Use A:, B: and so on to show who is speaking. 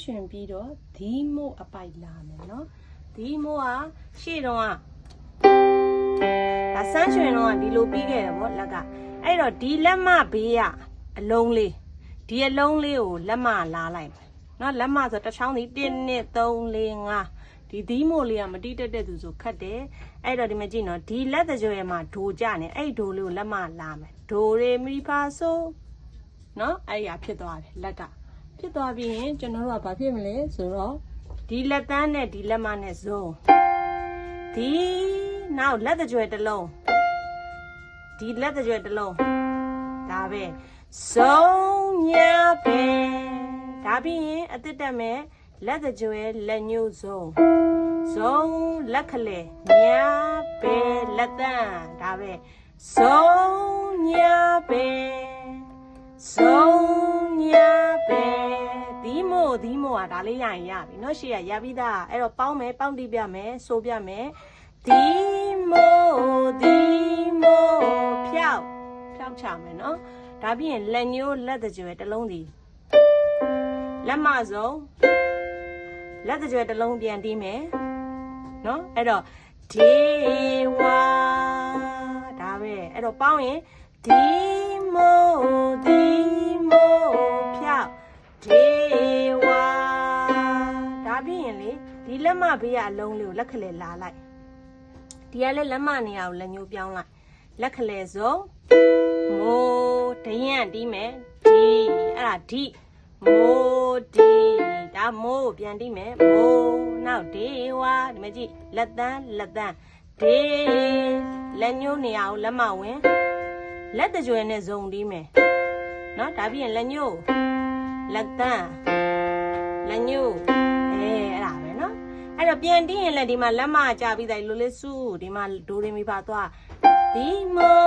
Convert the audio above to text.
A: ရှင်ပြီးတော့ဒီမို့အပိုက်လာမယ်နော်ဒီမို့ကရှေ့တော့ဒါဆန်းရှင်တော့ဒီလိုပြီးခဲ့တယ်ဗောလက်ကအဲ့တော့ဒီလက်မဘေးကအလုံးလေးဒီအလုံးလေးကိုလက်မလာလိုက်မယ်နော်လက်မဆိုတစ်ချောင်းဒီ1 2 3 4 5ဒီဒီမို့လေးကမတိတက်တဲ့သူဆိုခတ်တယ်အဲ့တော့ဒီမှာကြည့်နော်ဒီလက်တကြွယ်မှာဒိုကြနေအဲ့ဒိုလေးကိုလက်မလာမယ်ဒိုရေမီဖာဆိုနော်အဲ့ရဖြစ်သွားတယ်လက်ကဖြစ်သွားပြီးရင်ကျွန်တော်တို့ကဘာဖြစ်မလဲဆိုတော့ဒီလက်တန်းနဲ့ဒီလက်မနဲ့ဇုံဒီနောက်လက်တကြွယ်တစ်လုံးဒီလက်တကြွယ်တစ်လုံးဒါပဲဇုံညာပဲဒါပြီးရင်အတစ်တက်မဲ့လက်တကြွယ်လက်ညှိုးဇုံလက်ခလေညာပဲလက်တန်းဒါပဲဇုံညာပဲဇုံညာပဲဒီမို့ကဒါလေးရရင်ရပြီเนาะရှေ့ရပြီးသားအဲ့တော့ပေါင်းမယ်ပေါင်းတိပြမယ်ဆိုပြမယ်ဒီမို့ဖြောက်ချမယ်เนาะဒါပြီးရင်လက်ညှိုးလက်တကြွယ်တစ်လုံးစီလက်မစုံလက်တကြွယ်တစ်လုံးပြန်တီးမယ်เนาะအဲ့တော့ဒေဝဒါပဲအဲ့တော့ပေါင်းရင်ဒီမို့ဖြောက်ဒေဝဒါပြီးရင်လေဒီလက်မဘေးကအလုံးလေးကိုလက်ခလေလာလိုက်ဒီကလည်းလက်မနေရာကိုလက်ညှိုးပြောင်းလိုက်လက်ခလေစုံမိုးဒရင်တီးမယ်ဒီအဲ့ဒါဒီမိုးဒီဒါမိုးပြန်တီးမယ်မိုးနောက်ဒေဝဒီမှာကြည့်လက်တန်းဒေလက်ညှိုးနေရာကိုလက်မဝင်လက်တကြွယ်နဲ့ဇုံတီးမယ်နော်ဒါပြီးရင်လက်ညှိုးလက်တန်းလက်ညှိုးအဲ့ဒါပဲနော်အဲ့တော့ပြန်တီးရင်လည်းဒီမှာလက်မကြပြီးသားလိုလေးစုဒီမှာဒိုရီမီပါသွားဒီမို